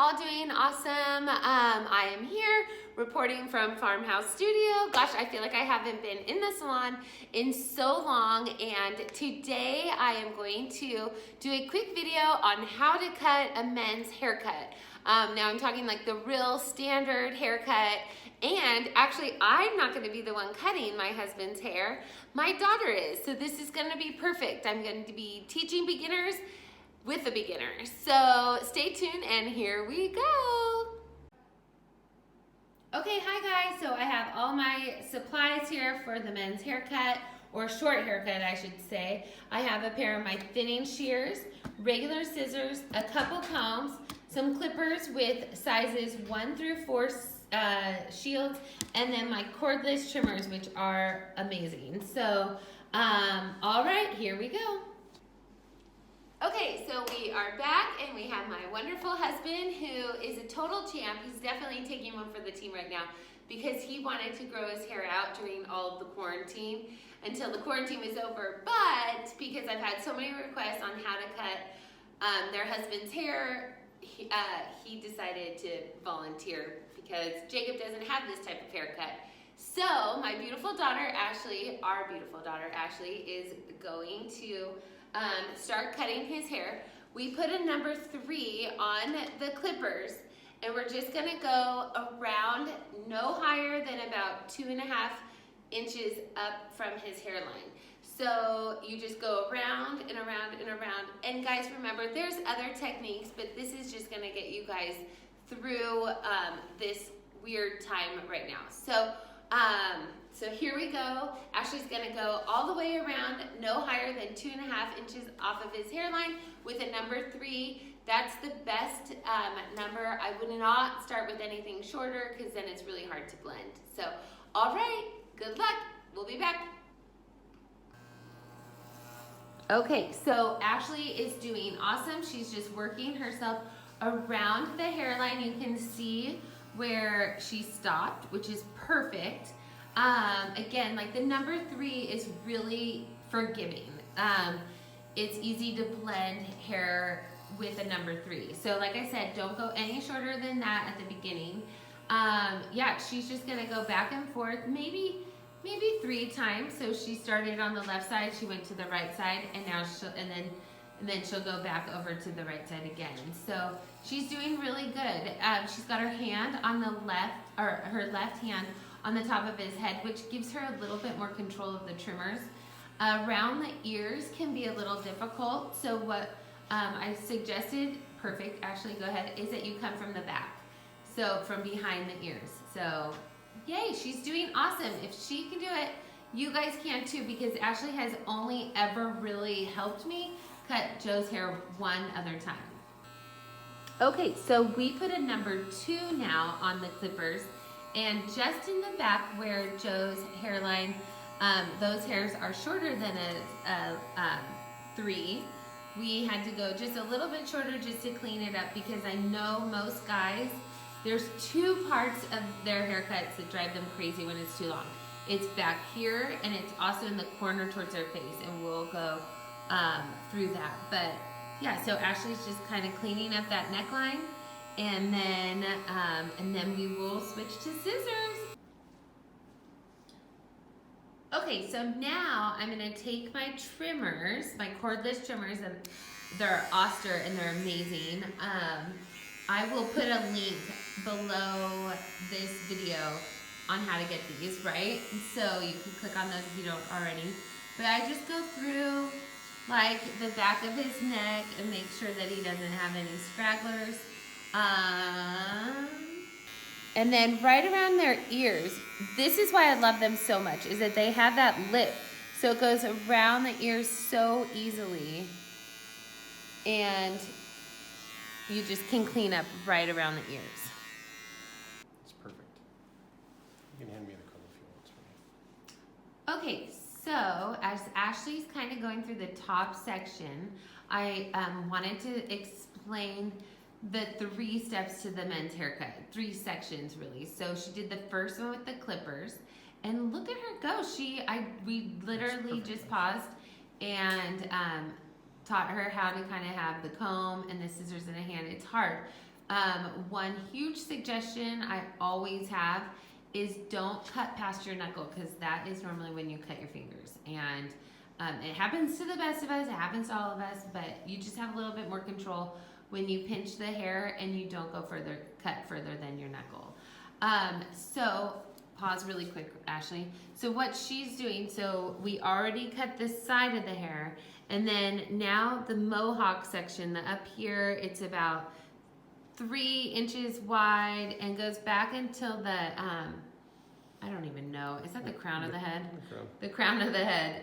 all doing awesome. I am here reporting from Farmhouse Studio. Gosh, I feel like I haven't been in the salon in so long, and today I am going to do a quick video on how to cut a men's haircut. Now I'm talking like the real standard haircut, and actually I'm not going to be the one cutting my husband's hair. My daughter is, so this is going to be perfect. I'm going to be teaching beginners with the beginners. So stay tuned and here we go. Okay, hi guys. So I have all my supplies here for the men's haircut, or short haircut I should say. I have a pair of my thinning shears, regular scissors, a couple combs, some clippers with sizes 1 through 4 shields, and then my cordless trimmers, which are amazing. So, all right, here we go. Okay, so we are back and we have my wonderful husband who is a total champ. He's definitely taking one for the team right now because he wanted to grow his hair out during all of the quarantine until the quarantine was over. But because I've had so many requests on how to cut their husband's hair, he decided to volunteer because Jacob doesn't have this type of haircut. So my beautiful daughter Ashley, our beautiful daughter Ashley, is going to start cutting his hair. We put a number 3 on the clippers, and we're just gonna go around no higher than about 2.5 inches up from his hairline. So you just go around and around and around. And guys, remember, there's other techniques, but this is just gonna get you guys through this weird time right now. So here we go. Ashley's gonna go all the way around, no higher than 2.5 inches off of his hairline with a number 3. That's the best number. I would not start with anything shorter because then it's really hard to blend. So, all right, good luck. We'll be back. Okay, so Ashley is doing awesome. She's just working herself around the hairline. You can see where she stopped, which is perfect. Again, like the number 3 is really forgiving. It's easy to blend hair with a number 3. So like I said, don't go any shorter than that at the beginning. Yeah, she's just gonna go back and forth, maybe 3 times. So she started on the left side, she went to the right side, and now and then she'll go back over to the right side again. So she's doing really good. She's got her hand on the left, or her left hand on the top of his head, which gives her a little bit more control of the trimmers. Around the ears can be a little difficult, so what I suggested, perfect, Ashley, go ahead, is that you come from the back, so from behind the ears. So, yay, she's doing awesome. If she can do it, you guys can too, because Ashley has only ever really helped me cut Joe's hair one other time. Okay, so we put a number 2 now on the clippers, and just in the back where Joe's hairline, those hairs are shorter than a 3. We had to go just a little bit shorter just to clean it up, because I know most guys, there's 2 parts of their haircuts that drive them crazy when it's too long. It's back here, and it's also in the corner towards their face, and we'll go through that. But yeah, so Ashley's just kind of cleaning up that neckline, and then we will switch to scissors. Okay, so now I'm gonna take my trimmers, my cordless trimmers, and they're Oster and they're amazing. I will put a link below this video on how to get these, right? So you can click on those if you don't already. But I just go through like the back of his neck and make sure that he doesn't have any stragglers. And then right around their ears, this is why I love them so much, is that they have that lip. So it goes around the ears so easily. And you just can clean up right around the ears. It's perfect. You can hand me the color if you want. Okay, so as Ashley's kind of going through the top section, I wanted to explain the 3 steps to the men's haircut, 3 sections really. So she did the first one with the clippers, and look at her go. We literally just paused and taught her how to kind of have the comb and the scissors in a hand. It's hard, One huge suggestion I always have is don't cut past your knuckle, because that is normally when you cut your fingers. And it happens to the best of us, it happens to all of us, but you just have a little bit more control when you pinch the hair and you don't go cut further than your knuckle. So pause really quick, Ashley. So what she's doing, so we already cut this side of the hair, and then now the mohawk section, the up here, it's about 3 inches wide and goes back until the, I don't even know, is that the crown of the head? The crown of the head.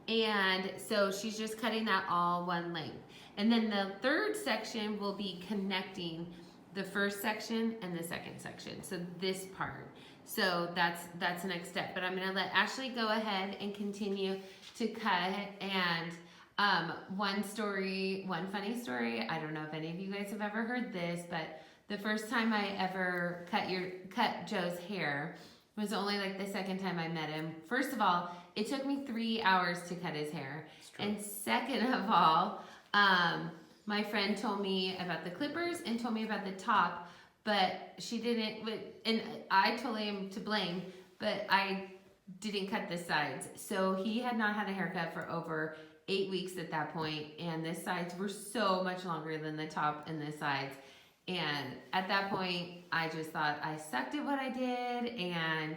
And so she's just cutting that all one length. And then the third section will be connecting the first section and the second section. So this part. So that's the next step. But I'm gonna let Ashley go ahead and continue to cut. And one funny story, I don't know if any of you guys have ever heard this, but the first time I ever cut Joe's hair was only like the second time I met him. First of all, it took me 3 hours to cut his hair. And second of all, my friend told me about the clippers and told me about the top, but she didn't, and I totally am to blame, but I didn't cut the sides. So he had not had a haircut for over 8 weeks at that point, and the sides were so much longer than the top and the sides. And at that point, I just thought I sucked at what I did, and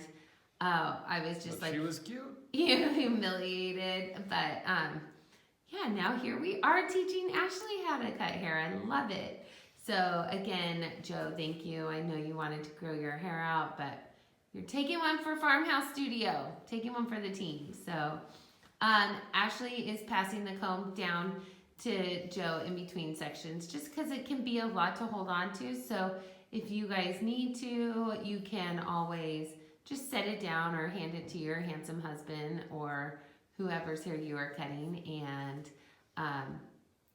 I was just But like, she was cute. humiliated. But yeah, now here we are teaching Ashley how to cut hair. I love it. So again, Joe, thank you. I know you wanted to grow your hair out, but you're taking one for Farmhouse Studio, taking one for the team. So Ashley is passing the comb down to Joe in between sections, just because it can be a lot to hold on to. So if you guys need to, you can always just set it down or hand it to your handsome husband or whoever's hair you are cutting. And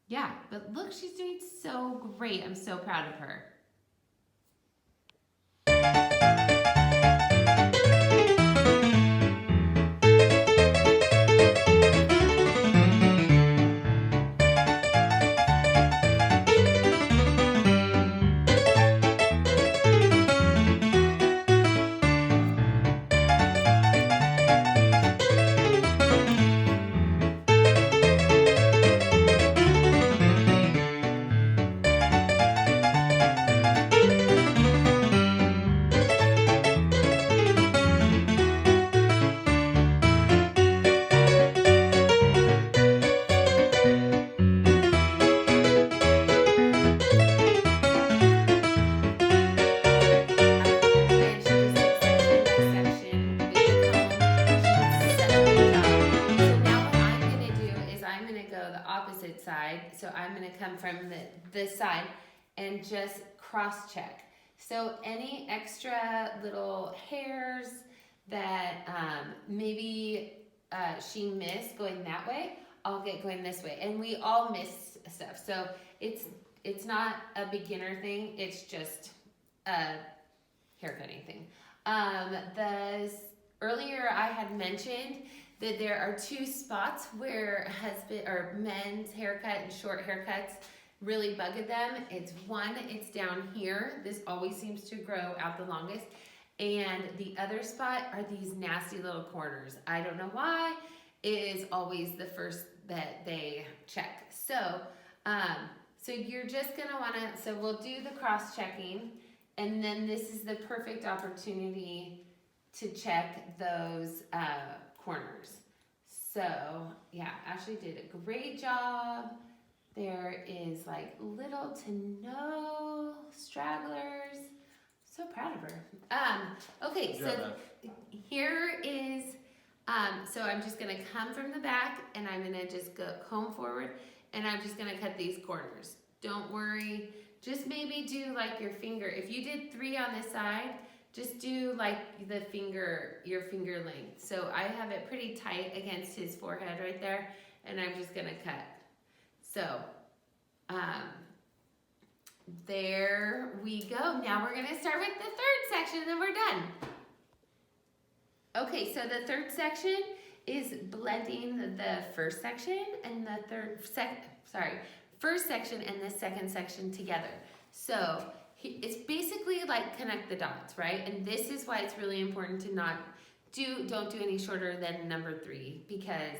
yeah, but look, she's doing so great. I'm so proud of her. So I'm going to come from this side and just cross check. So any extra little hairs that maybe she missed going that way, I'll get going this way. And we all miss stuff. So it's not a beginner thing. It's just a haircutting thing. Earlier I had mentioned that there are 2 spots where husband or men's haircut and short haircuts really bugged them. It's down here. This always seems to grow out the longest. And the other spot are these nasty little corners. I don't know why. It is always the first that they check. So, so you're just gonna wanna, so we'll do the cross checking, and then this is the perfect opportunity to check those corners. So yeah, Ashley did a great job. There is like little to no stragglers. So proud of her. Okay, so here is, so I'm just gonna come from the back and I'm gonna just go comb forward and I'm just gonna cut these corners. Don't worry, just maybe do like your finger. If you did 3 on this side, just do like your finger length. So I have it pretty tight against his forehead right there, and I'm just gonna cut. So, there we go. Now we're gonna start with the third section, and then we're done. Okay, so the third section is blending the first section and the first section and the second section together. So it's basically like connect the dots, right? And this is why it's really important to don't do any shorter than number 3, because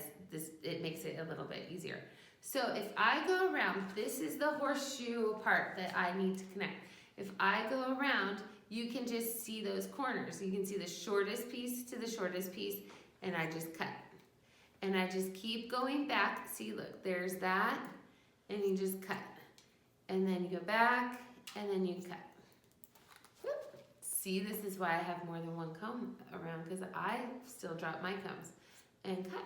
it makes it a little bit easier. So if I go around, this is the horseshoe part that I need to connect. If I go around, you can just see those corners. You can see the shortest piece to the shortest piece, and I just cut. And I just keep going back. See, look, there's that, and you just cut. And then you go back, and then you cut. Whoop. See, this is why I have more than one comb around, because I still drop my combs and cut.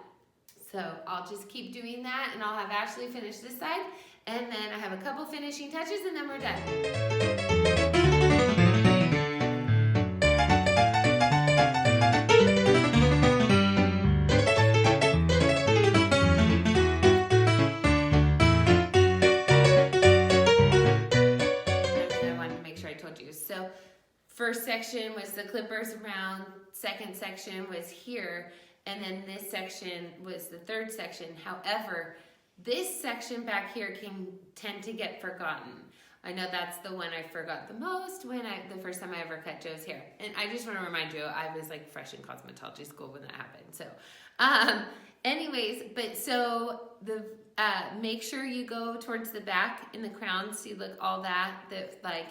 So I'll just keep doing that, and I'll have Ashley finish this side, and then I have a couple finishing touches, and then we're done. So first section was the clippers around, second section was here, and then this section was the third section. However, this section back here can tend to get forgotten. I know that's the one I forgot the most the first time I ever cut Joe's hair. And I just want to remind you, I was like fresh in cosmetology school when that happened. So anyways, but so make sure you go towards the back in the crown. See, look, all that like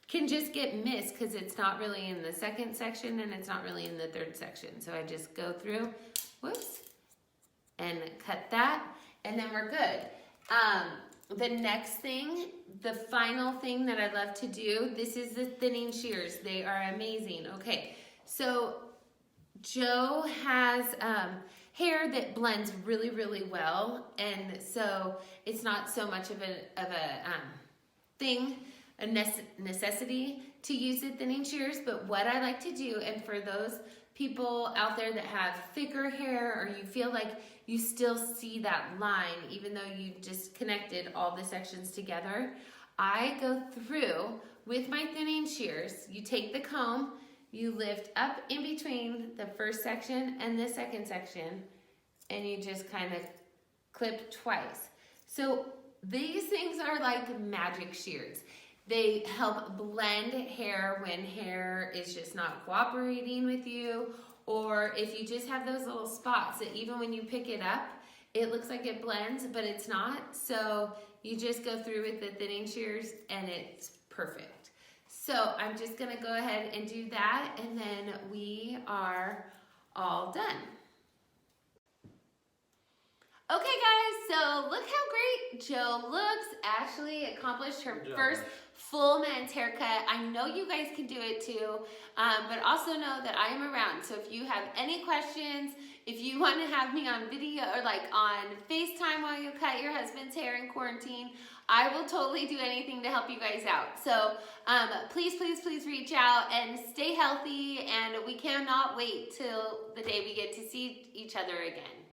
can just get missed because it's not really in the second section and it's not really in the third section. So I just go through, whoops, and cut that, and then we're good. The next thing, the final thing that I love to do, this is the thinning shears. They are amazing. Okay, so Joe has hair that blends really, really well, and so it's not so much of a necessity to use the thinning shears. But what I like to do, and for those people out there that have thicker hair, or you feel like you still see that line even though you just connected all the sections together, I go through with my thinning shears. You take the comb, you lift up in between the first section and the second section, and you just kind of clip twice. So these things are like magic shears. They help blend hair when hair is just not cooperating with you, or if you just have those little spots that even when you pick it up, it looks like it blends, but it's not. So you just go through with the thinning shears and it's perfect. So I'm just gonna go ahead and do that, and then we are all done. Okay guys, so look how great Joe looks. Ashley accomplished her first full men's haircut. I know you guys can do it too, but also know that I am around. So if you have any questions, if you want to have me on video or like on FaceTime while you cut your husband's hair in quarantine, I will totally do anything to help you guys out. So please, please, please reach out and stay healthy, and we cannot wait till the day we get to see each other again.